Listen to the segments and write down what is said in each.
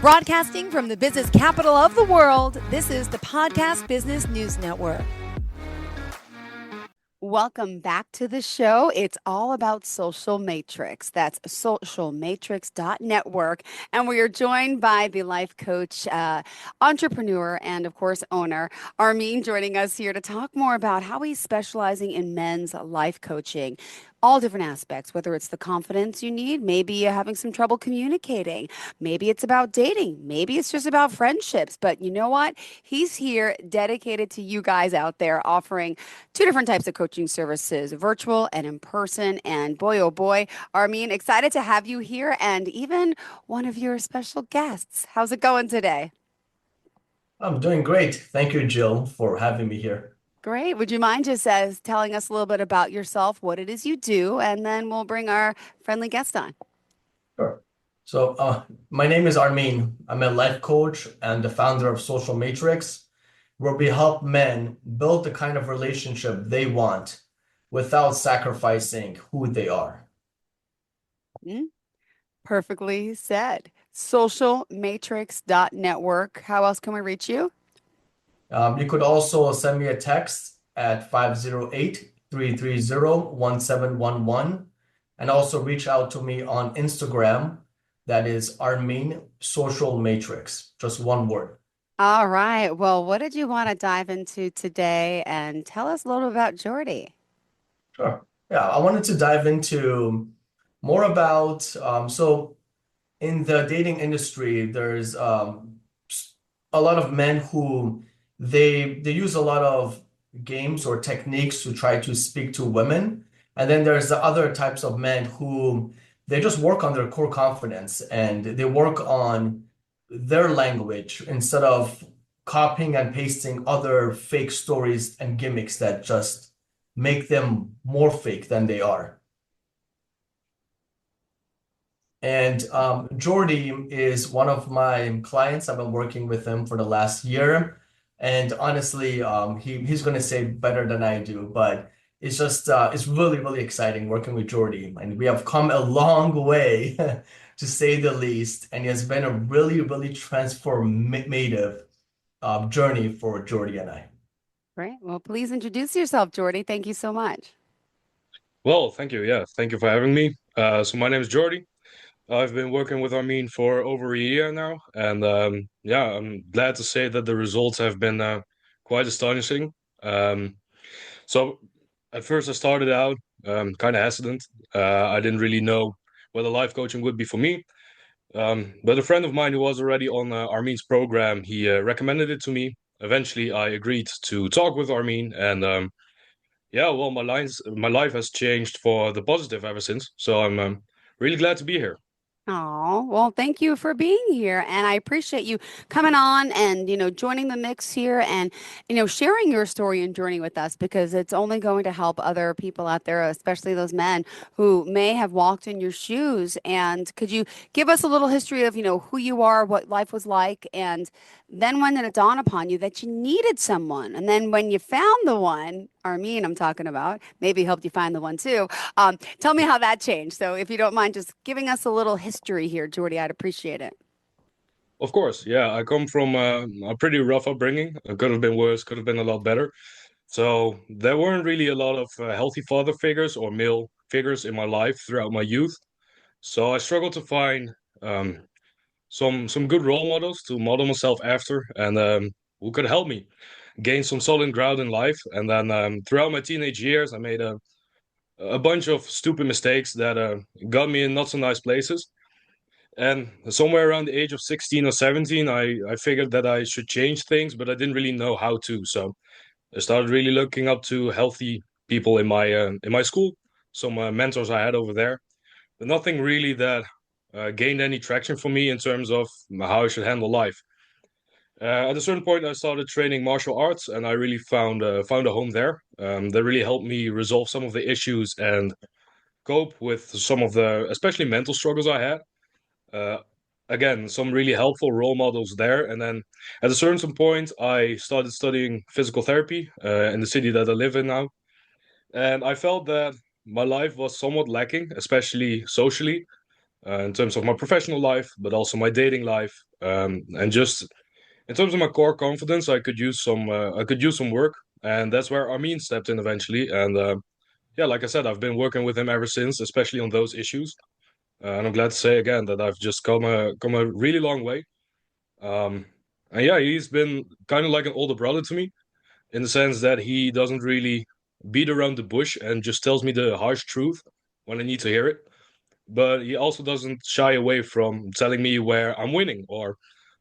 Broadcasting from the business capital of the world, this is the Podcast Business News Network. Welcome back to the show. It's all about Social Matrix. That's socialmatrix.network. And we are joined by the life coach, entrepreneur, and of course, owner, Armin, joining us here to talk more about how he's specializing in men's life coaching. All different aspects, whether it's the confidence you need, maybe you're having some trouble communicating, maybe it's about dating, maybe it's just about friendships. But you know what? He's here dedicated to you guys out there, offering two different types of coaching services, virtual and in person. And boy, oh boy, Armin, excited to have you here and even one of your special guests. How's it going today? I'm doing great. Thank you, Jill, for having me here. Great. Would you mind just telling us a little bit about yourself, what it is you do, and then we'll bring our friendly guest on. Sure. So my name is Armin. I'm a life coach and the founder of Social Matrix, where we help men build the kind of relationship they want without sacrificing who they are. Perfectly said. Socialmatrix.network. How else can we reach you? You could also send me a text at 508-330-1711 and also reach out to me on Instagram. That is Armin Social Matrix, just one word. All right. Well, what did you want to dive into today? And tell us a little about Jordy. Sure. Yeah, I wanted to dive into more about, so in the dating industry, there's a lot of men who they use a lot of games or techniques to try to speak to women. And then there's the other types of men who they just work on their core confidence and they work on their language instead of copying and pasting other fake stories and gimmicks that just make them more fake than they are. And Jordy is one of my clients. I've been working with him for the last year. And honestly, he's going to say better than I do, but it's just, it's really, really exciting working with Jordy. And we have come a long way, to say the least. And it has been a really, really transformative journey for Jordy and I. Great. Well, please introduce yourself, Jordy. Thank you so much. Well, thank you. Yeah, thank you for having me. So my name is Jordy. I've been working with Armin for over a year now, and yeah, I'm glad to say that the results have been quite astonishing. So at first I started out kind of hesitant. I didn't really know whether life coaching would be for me. But a friend of mine who was already on Armin's program, he recommended it to me. Eventually, I agreed to talk with Armin, and yeah, well, my life has changed for the positive ever since. So I'm really glad to be here. Oh, well, thank you for being here. And I appreciate you coming on and, joining the mix here and, sharing your story and journey with us because it's only going to help other people out there, especially those men who may have walked in your shoes. And could you give us a little history of, who you are, what life was like, and then when did it dawn upon you that you needed someone? And then when you found the one, Armin, I'm talking about, maybe helped you find the one too. Tell me how that changed. So if you don't mind just giving us a little history here, Jordy, I'd appreciate it. Of course, yeah. I come from a pretty rough upbringing. It could have been worse, could have been a lot better. So there weren't really a lot of healthy father figures or male figures in my life throughout my youth. So I struggled to find some good role models to model myself after, and who could help me gain some solid ground in life. And then throughout my teenage years, I made a bunch of stupid mistakes that got me in not so nice places. And somewhere around the age of 16 or 17, I figured that I should change things, but I didn't really know how to. So I started really looking up to healthy people in my school, some mentors I had over there, but nothing really that gained any traction for me in terms of how I should handle life. At a certain point, I started training martial arts, and I really found a home there. That really helped me resolve some of the issues and cope with some of the, especially mental struggles I had. Uh, Again, some really helpful role models there. And then at a certain point, I started studying physical therapy in the city that I live in now. And I felt that my life was somewhat lacking, especially socially. in terms of my professional life, but also my dating life, and just in terms of my core confidence, I could use some work, and that's where Armin stepped in eventually. And yeah, like I said, I've been working with him ever since, especially on those issues. And I'm glad to say again that I've just come a really long way. Um, and yeah, he's been kind of like an older brother to me in the sense that he doesn't really beat around the bush and just tells me the harsh truth when I need to hear it. But he also doesn't shy away from telling me where I'm winning or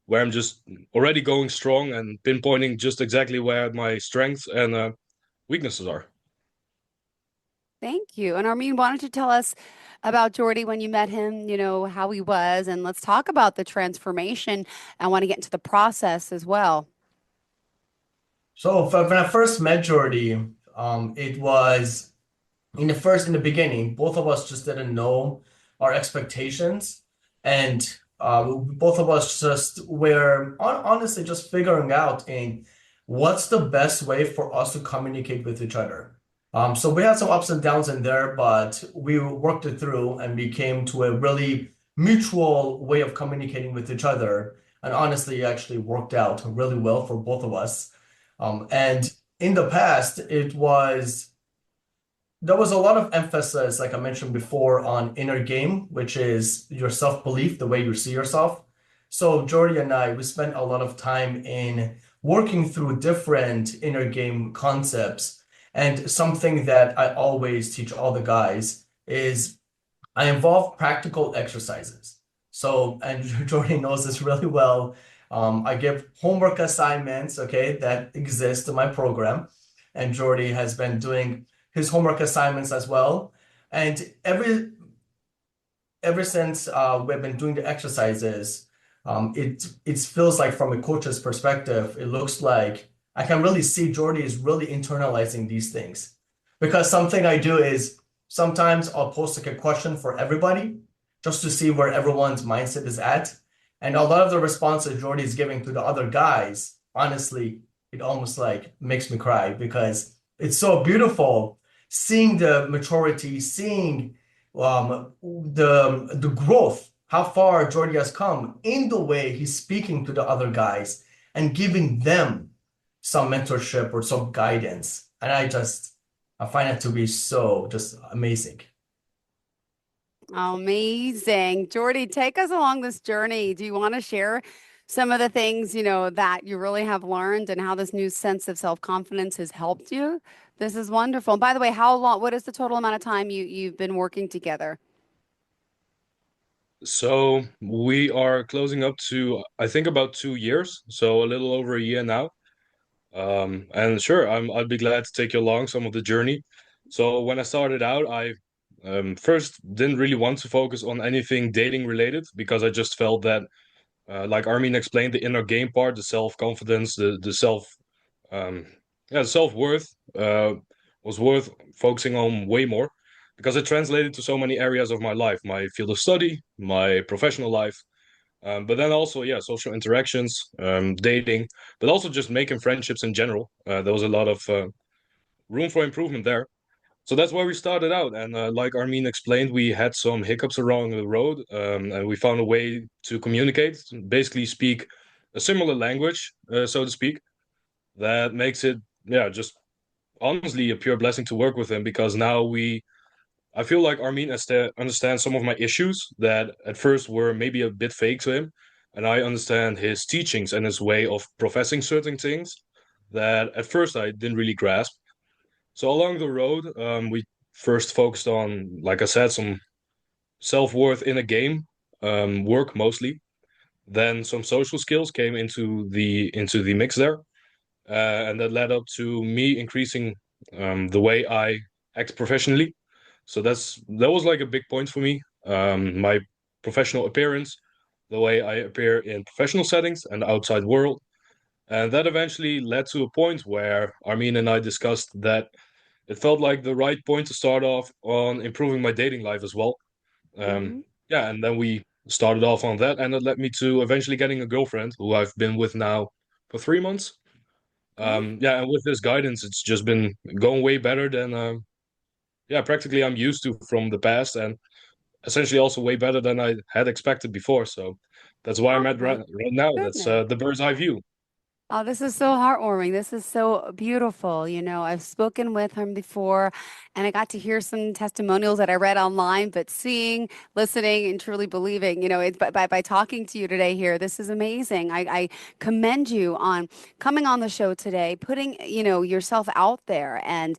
where I'm just already going strong and pinpointing just exactly where my strengths and weaknesses are. Thank you. And Armin, why don't you tell us about Jordy when you met him, how he was, and let's talk about the transformation. I want to get into the process as well. So when I first met Jordy, it was in the beginning, both of us just didn't know our expectations, and both of us just were honestly just figuring out in what's the best way for us to communicate with each other. So we had some ups and downs in there, but we worked it through and we came to a really mutual way of communicating with each other. And honestly, it actually worked out really well for both of us. And in the past, there was a lot of emphasis, like I mentioned before, on inner game, which is your self-belief, the way you see yourself. So Jordy and I, we spent a lot of time in working through different inner game concepts. And something that I always teach all the guys is I involve practical exercises. So, and Jordy knows this really well. I give homework assignments, okay, that exist in my program. And Jordy has been doing his homework assignments as well. And ever since we've been doing the exercises, it feels like from a coach's perspective, it looks like I can really see Jordy is really internalizing these things. Because something I do is sometimes I'll post like a question for everybody just to see where everyone's mindset is at. And a lot of the responses Jordy is giving to the other guys, honestly, it almost like makes me cry because it's so beautiful seeing the maturity, seeing the growth, how far Jordy has come in the way he's speaking to the other guys and giving them some mentorship or some guidance. And I find it to be so just amazing. Amazing. Jordy, take us along this journey. Do you want to share some of the things, that you really have learned and how this new sense of self-confidence has helped you? This is wonderful. And by the way, what is the total amount of time you've been working together? So we are closing up to, I think, about 2 years, so a little over a year now. And sure, I'd be glad to take you along some of the journey. So when I started out, I first didn't really want to focus on anything dating related because I just felt that, like Armin explained, the inner game part, the self-confidence, the um, self-worth, was worth focusing on way more because it translated to so many areas of my life, my field of study, my professional life. But then also, yeah, social interactions, dating, but also just making friendships in general. There was a lot of room for improvement there. So that's where we started out. And like Armin explained, we had some hiccups along the road, and we found a way to communicate, basically speak a similar language, so to speak. That makes it, yeah, just honestly a pure blessing to work with him because now I feel like Armin understands some of my issues that at first were maybe a bit fake to him. And I understand his teachings and his way of professing certain things that at first I didn't really grasp. So along the road, we first focused on, like I said, some self-worth in a game, work mostly. Then some social skills came into the mix there, and that led up to me increasing the way I act professionally. So that was like a big point for me. My professional appearance, the way I appear in professional settings and the outside world. And that eventually led to a point where Armin and I discussed that it felt like the right point to start off on improving my dating life as well. Um, Mm-hmm. yeah, and then we started off on that, and it led me to eventually getting a girlfriend who I've been with now for 3 months. Great. Yeah, and with this guidance, it's just been going way better than yeah, practically I'm used to from the past. And essentially also way better than I had expected before. So that's why I'm Oh at my right now. That's goodness. the bird's eye view. Oh, this is so heartwarming. This is so beautiful. I've spoken with him before and I got to hear some testimonials that I read online, but seeing, listening, and truly believing, it's by talking to you today here, this is amazing. I commend you on coming on the show today, putting, yourself out there and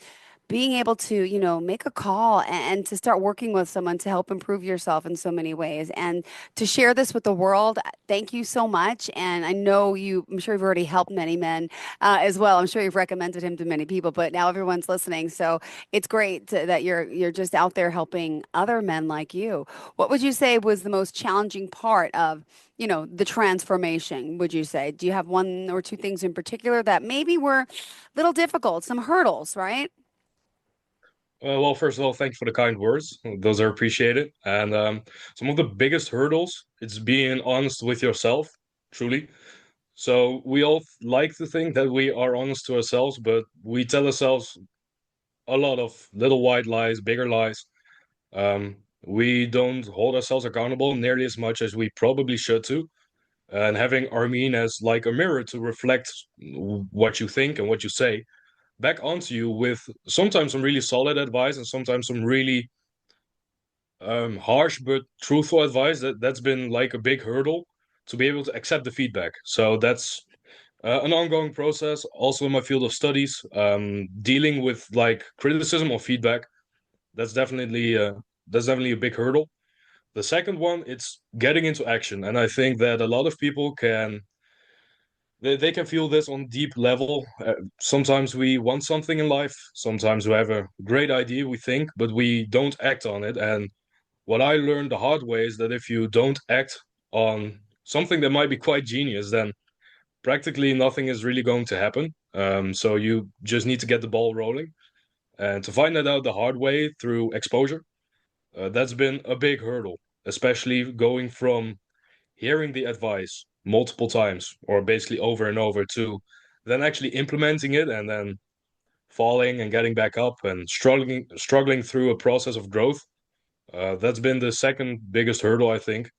being able to, make a call and to start working with someone to help improve yourself in so many ways. And to share this with the world. Thank you so much. And I'm sure you've already helped many men as well. I'm sure you've recommended him to many people, but now everyone's listening. So it's great that you're just out there helping other men like you. What would you say was the most challenging part of, the transformation, would you say? Do you have one or two things in particular that maybe were a little difficult, some hurdles, right? Well, first of all, thank you for the kind words. Those are appreciated. And some of the biggest hurdles, it's being honest with yourself, truly. So we all like to think that we are honest to ourselves, but we tell ourselves a lot of little white lies, bigger lies. We don't hold ourselves accountable nearly as much as we probably should to. And having Armin as like a mirror to reflect what you think and what you say back onto you with sometimes some really solid advice and sometimes some really harsh but truthful advice, that's been like a big hurdle to be able to accept the feedback. So that's an ongoing process. Also in my field of studies, dealing with like criticism or feedback, that's definitely a big hurdle. The second one, it's getting into action, and I think that a lot of people they can feel this on deep level. Sometimes we want something in life, sometimes we have a great idea we think, but we don't act on it. And what I learned the hard way is that if you don't act on something that might be quite genius, then practically nothing is really going to happen. So you just need to get the ball rolling. And to find that out the hard way through exposure, that's been a big hurdle, especially going from hearing the advice multiple times or basically over and over to then actually implementing it and then falling and getting back up and struggling through a process of growth. That's been the second biggest hurdle, I think,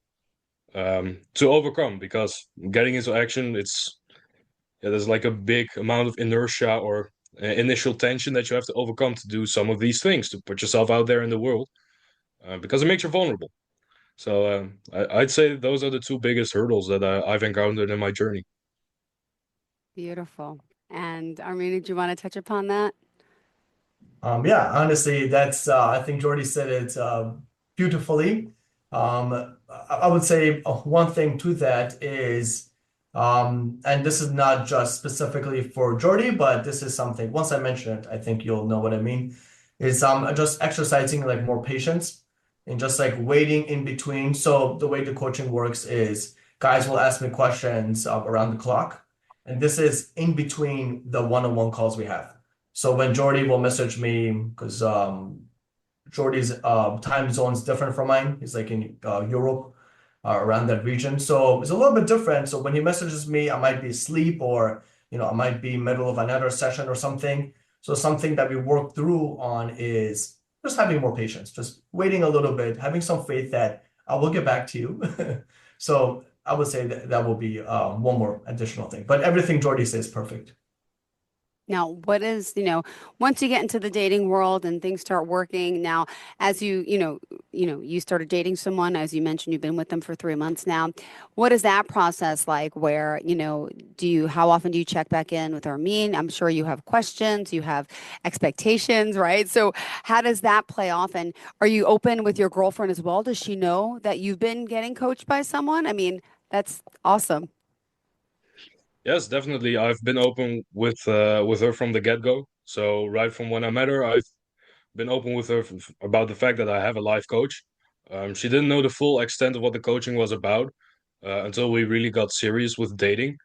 to overcome, because getting into action, there's like a big amount of inertia or initial tension that you have to overcome to do some of these things, to put yourself out there in the world, because it makes you vulnerable. So I'd say those are the two biggest hurdles that I've encountered in my journey. Beautiful. And Armin, did you want to touch upon that? Yeah, honestly, that's I think Jordy said it beautifully. I would say one thing to that is, and this is not just specifically for Jordy, but this is something, once I mention it, I think you'll know what I mean, is just exercising like more patience and just like waiting in between. So the way the coaching works is guys will ask me questions around the clock, and this is in between the one-on-one calls we have. So when Jordy will message me, because Jordy's time zone is different from mine. He's like in Europe, around that region. So it's a little bit different. So when he messages me, I might be asleep or, I might be middle of another session or something. So something that we work through on is just having more patience, just waiting a little bit, having some faith that I will get back to you. So I would say that will be one more additional thing. But everything Jordy says is perfect. Now, what is, once you get into the dating world and things start working now, as you started dating someone, as you mentioned, you've been with them for 3 months now. What is that process like where, how often do you check back in with Armin? I'm sure you have questions, you have expectations, right? So how does that play off? And are you open with your girlfriend as well? Does she know that you've been getting coached by someone? I mean, that's awesome. Yes, definitely. I've been open with her from the get-go. So right from when I met her, I've been open with her about the fact that I have a life coach. She didn't know the full extent of what the coaching was about until we really got serious with dating.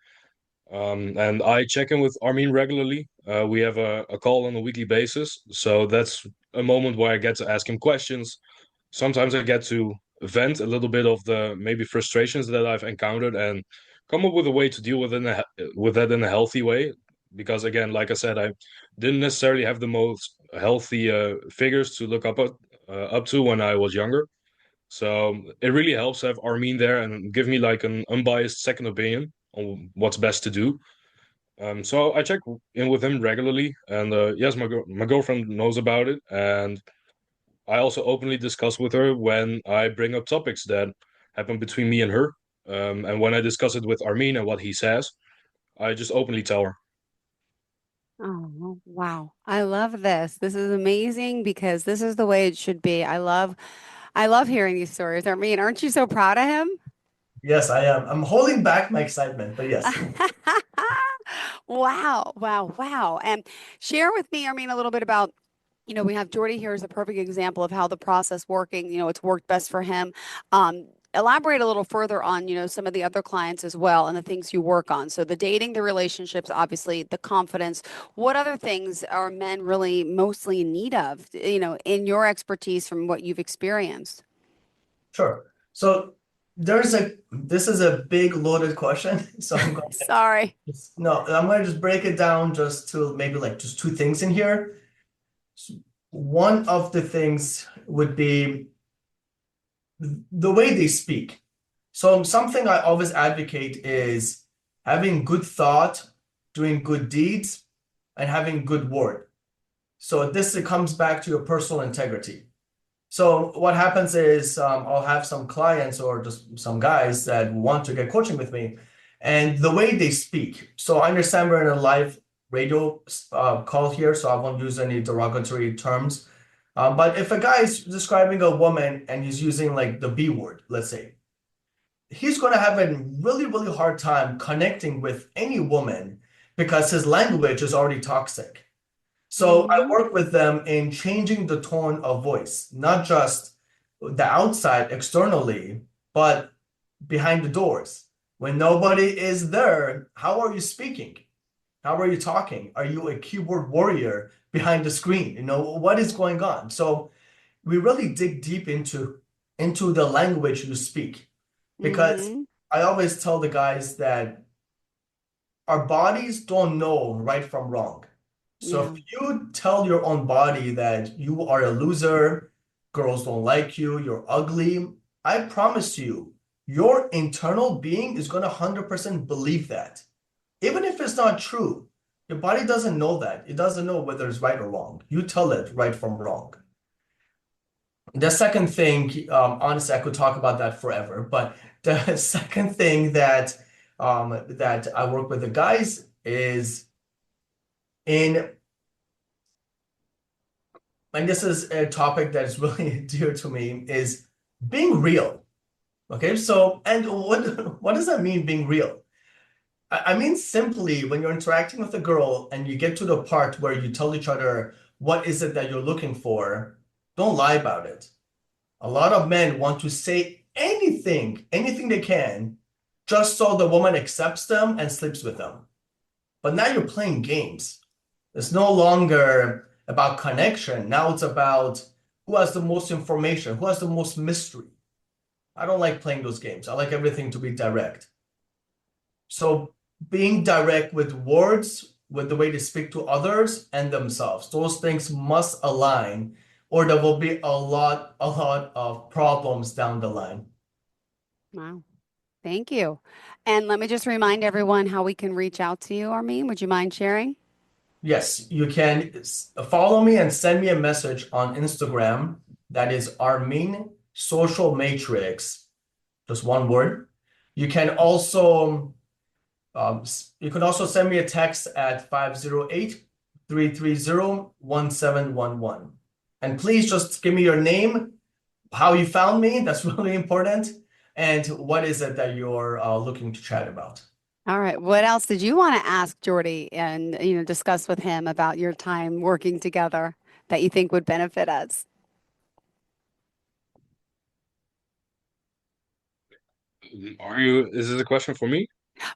And I check in with Armin regularly. We have a call on a weekly basis. So that's a moment where I get to ask him questions. Sometimes I get to vent a little bit of the maybe frustrations that I've encountered and come up with a way to deal with that in a healthy way. Because again, like I said, I didn't necessarily have the most healthy figures to look up to when I was younger. So it really helps to have Armin there and give me like an unbiased second opinion on what's best to do. So I check in with him regularly, and yes, my girlfriend knows about it, and I also openly discuss with her when I bring up topics that happen between me and her. And when I discuss it with Armin and what he says, I just openly tell her. Oh, wow. I love this. This is amazing because this is the way it should be. I love hearing these stories. Armin, aren't you so proud of him? Yes, I am. I'm holding back my excitement, but yes. Wow, wow, wow. And share with me, Armin, a little bit about, we have Jordy here as a perfect example of how the process working, it's worked best for him. Elaborate a little further on, some of the other clients as well and the things you work on. So the dating, the relationships, obviously the confidence. What other things are men really mostly in need of, in your expertise from what you've experienced? Sure. So this is a big loaded question. So Sorry. I'm going to just break it down just to maybe like just two things in here. One of the things would be the way they speak. So something I always advocate is having good thought, doing good deeds, and having good word. So this comes back to your personal integrity. So what happens is I'll have some clients or just some guys that want to get coaching with me, and the way they speak. So I understand we're in a live radio call here, so I won't use any derogatory terms. But if a guy is describing a woman and he's using like the B word, let's say, he's going to have a really, really hard time connecting with any woman because his language is already toxic. So I Mhm. work with them in changing the tone of voice, not just the outside externally, but behind the doors. When nobody is there, how are you speaking? How are you talking? Are you a keyboard warrior behind the screen? What is going on? So we really dig deep into the language you speak, because Mhm. I always tell the guys that our bodies don't know right from wrong. So if Yeah. you tell your own body that you are a loser, girls don't like you, you're ugly, I promise you, your internal being is going to 100% believe that. Even if it's not true, your body doesn't know that. It doesn't know whether it's right or wrong. You tell it right from wrong. The second thing, honestly, I could talk about that forever, but the second thing that I work with the guys is in, and this is a topic that is really dear to me, is being real. Okay, so and what does that mean, being real? I mean simply when you're interacting with a girl and you get to the part where you tell each other what is it that you're looking for, don't lie about it. A lot of men want to say anything they can, just so the woman accepts them and sleeps with them. But now you're playing games. It's no longer about connection. Now it's about who has the most information, who has the most mystery. I don't like playing those games. I like everything to be direct. So being direct with words, with the way they speak to others and themselves, those things must align, or there will be a lot of problems down the line. Wow. Thank you. And let me just remind everyone how we can reach out to you, Armin. Would you mind sharing? Yes, you can follow me and send me a message on Instagram. That is Armin Social Matrix, just one word. You can also send me a text at 508-330-1711. And please just give me your name, how you found me. That's really important. And what is it that you're looking to chat about? All right. What else did you want to ask Jordy and, discuss with him about your time working together that you think would benefit us? Is this a question for me?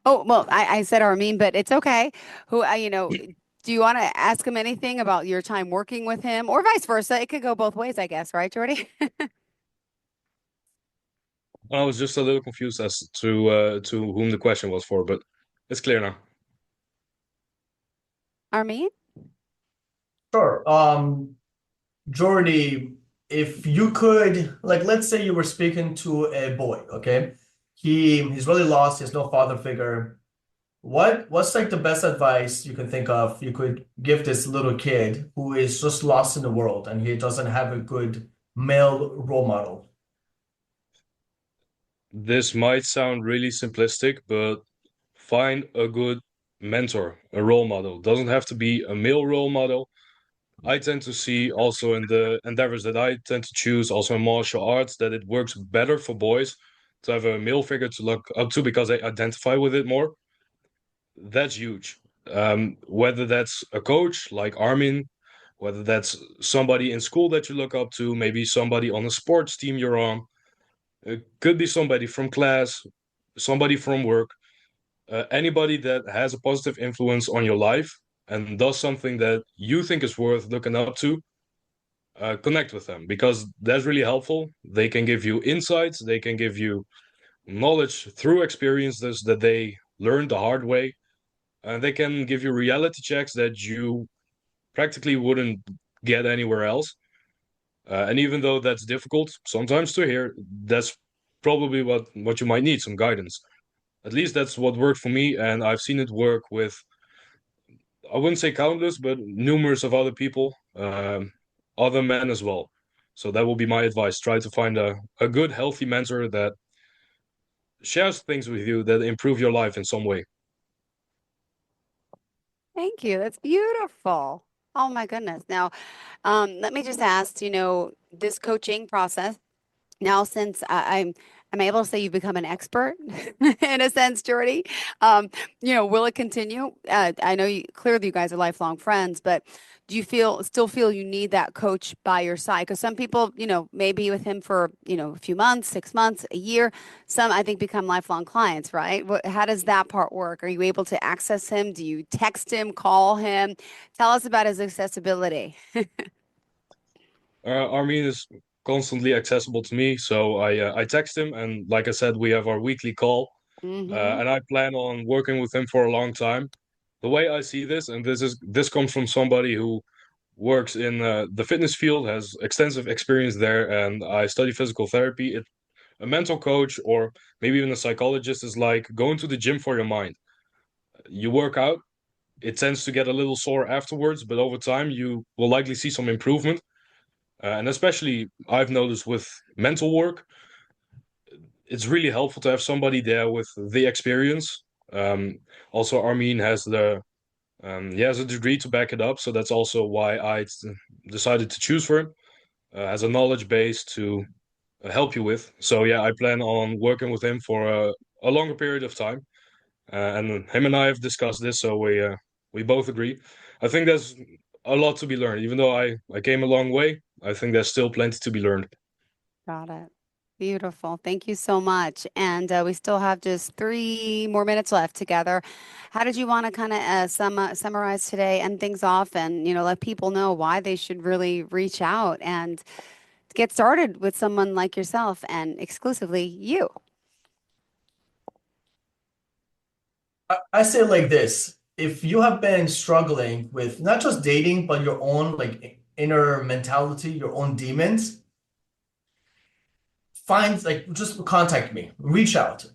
Oh, well, I said Armin, but it's okay. Do you want to ask him anything about your time working with him or vice versa? It could go both ways, I guess, right, Jordy? I was just a little confused as to whom the question was for, but it's clear now. Armin? Sure. Jordy, if you could, like, let's say you were speaking to a boy, okay? He's really lost, he has no father figure. What's like the best advice you can think of you could give this little kid who is just lost in the world and he doesn't have a good male role model? This might sound really simplistic, but find a good mentor, a role model. Doesn't have to be a male role model. I tend to see also in the endeavors that I tend to choose, also in martial arts, that it works better for boys to have a male figure to look up to because they identify with it more. That's huge. Whether that's a coach like Armin, whether that's somebody in school that you look up to, maybe somebody on a sports team you're on, it could be somebody from class, somebody from work, anybody that has a positive influence on your life and does something that you think is worth looking up to. Connect with them because that's really helpful. They can give you insights, they can give you knowledge through experiences that they learned the hard way, and they can give you reality checks that you practically wouldn't get anywhere else. And even though that's difficult sometimes to hear, that's probably what you might need, some guidance. At least that's what worked for me, and I've seen it work with, I wouldn't say countless, but numerous of other people, other men as well. So that will be my advice. Try to find a good, healthy mentor that shares things with you that improve your life in some way. Thank you. That's beautiful. Oh my goodness. Now, let me just ask, this coaching process. Now, since I'm able to say you've become an expert in a sense, Jordy, will it continue? I know clearly you guys are lifelong friends, but do you still feel you need that coach by your side? Because some people, may be with him for, a few months, 6 months, a year. Some, I think, become lifelong clients, right? How does that part work? Are you able to access him? Do you text him, call him? Tell us about his accessibility. Armin is constantly accessible to me, so I text him, and like I said, we have our weekly call, Mm-hmm. and I plan on working with him for a long time. The way I see this, and this comes from somebody who works in the fitness field, has extensive experience there, and I study physical therapy. A mental coach or maybe even a psychologist is like going to the gym for your mind. You work out, it tends to get a little sore afterwards, but over time you will likely see some improvement. And especially I've noticed with mental work, it's really helpful to have somebody there with the experience. Also, Armin has he has a degree to back it up, so that's also why I decided to choose for him. Has a knowledge base to help you with. So yeah, I plan on working with him for a longer period of time. And him and I have discussed this, so we both agree. I think there's a lot to be learned. Even though I came a long way, I think there's still plenty to be learned. Got it. Beautiful. Thank you so much. And we still have just 3 more minutes left together. How did you want to kind of summarize today, end things off, and let people know why they should really reach out and get started with someone like yourself and exclusively you? I say it like this. If you have been struggling with not just dating, but your own like inner mentality, your own demons, just contact me, reach out.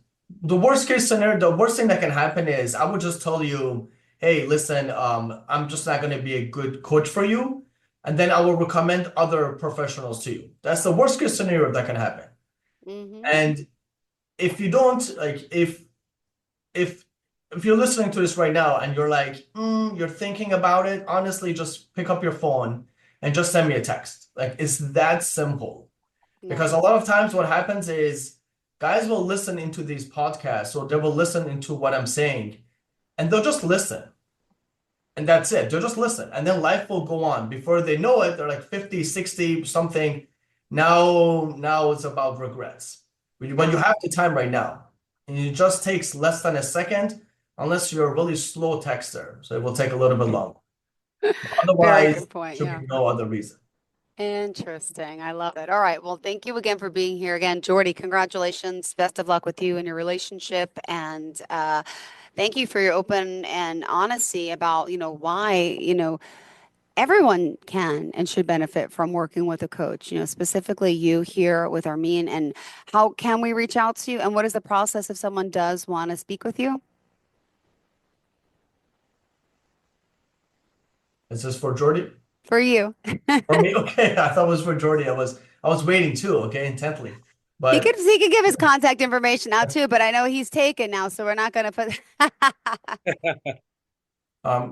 The worst case scenario, the worst thing that can happen is I would just tell you, hey, listen, I'm just not going to be a good coach for you. And then I will recommend other professionals to you. That's the worst case scenario that can happen. Mm-hmm. And if you don't, like, if if you're listening to this right now and you're like, you're thinking about it, honestly, just pick up your phone and just send me a text. Like, it's that simple. Because a Nice. lot of times what happens is guys will listen into these podcasts or they will listen into what I'm saying and they'll just listen. And that's it. They'll just listen. And then life will go on. Before they know it, they're like 50, 60, something. Now it's about regrets. When you have the time right now, and it just takes less than a second, unless you're a really slow texter. So it will take a little bit longer. Very Otherwise, good point. should Yeah. be no other reason. Interesting. I love it. All right. Well, thank you again for being here again. Jordy, congratulations. Best of luck with you and your relationship. And thank you for your open and honesty about, why, everyone can and should benefit from working with a coach, specifically you here with Armin. And how can we reach out to you? And what is the process if someone does want to speak with you? Is this for Jordy? For you. For me? Okay, I thought it was for Jordy. I was waiting too, okay, intently. But He could give his contact information out too, but I know he's taken now, so we're not going to put.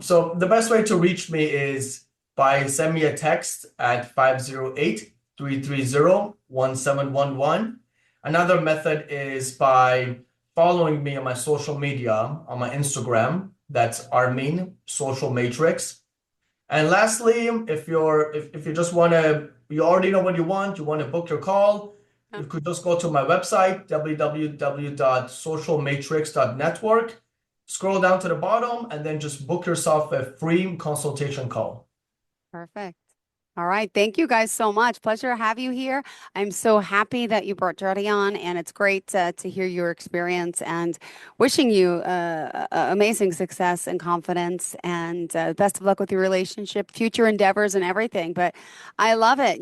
So the best way to reach me is by send me a text at 508-330-1711. Another method is by following me on my social media, on my Instagram. That's Armin Social Matrix. And lastly, if you just want to, you already know what you want to book your call, you could just go to my website, www.socialmatrix.network, scroll down to the bottom, and then just book yourself a free consultation call. Perfect. All right. Thank you guys so much. Pleasure to have you here. I'm so happy that you brought Jordy on, and it's great to hear your experience, and wishing you amazing success and confidence, and best of luck with your relationship, future endeavors and everything. But I love it.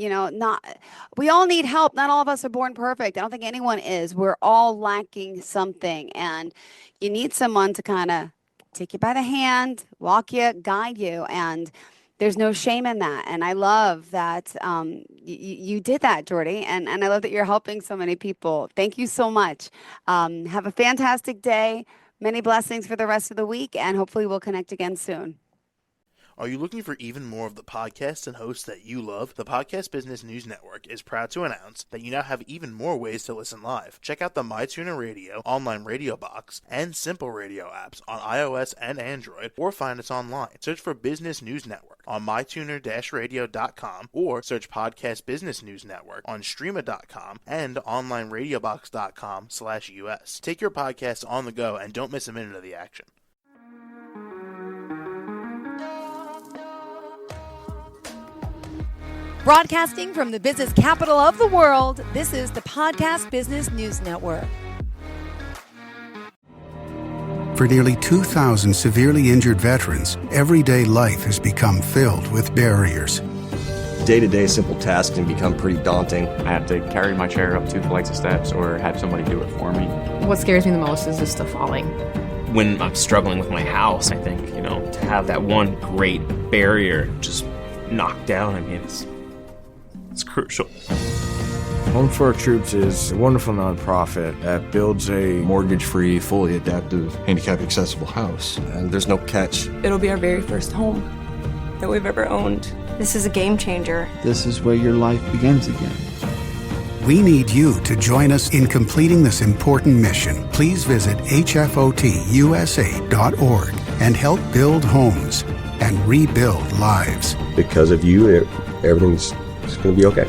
We all need help. Not all of us are born perfect. I don't think anyone is. We're all lacking something, and you need someone to kind of take you by the hand, walk you, guide you, and there's no shame in that. And I love that you did that, Jordy. And I love that you're helping so many people. Thank you so much. Have a fantastic day. Many blessings for the rest of the week. And hopefully we'll connect again soon. Are you looking for even more of the podcasts and hosts that you love? The Podcast Business News Network is proud to announce that you now have even more ways to listen live. Check out the mytuner-radio, online radio box, and simpleradio apps on iOS and Android, or find us online. Search for Business News Network on mytuner-radio.com, or search Podcast Business News Network on streama.com and onlineradiobox.com/US. Take your podcast on the go and don't miss a minute of the action. Broadcasting from the business capital of the world, this is the Podcast Business News Network. For nearly 2,000 severely injured veterans, everyday life has become filled with barriers. Day-to-day simple tasks can become pretty daunting. I have to carry my chair up 2 flights of steps or have somebody do it for me. What scares me the most is just the falling. When I'm struggling with my house, I think, to have that one great barrier just knocked down, it's crucial. Home for Our Troops is a wonderful nonprofit that builds a mortgage-free, fully adaptive, handicap-accessible house. And there's no catch. It'll be our very first home that we've ever owned. This is a game changer. This is where your life begins again. We need you to join us in completing this important mission. Please visit hfotusa.org and help build homes and rebuild lives. Because of you, everything's going to be okay.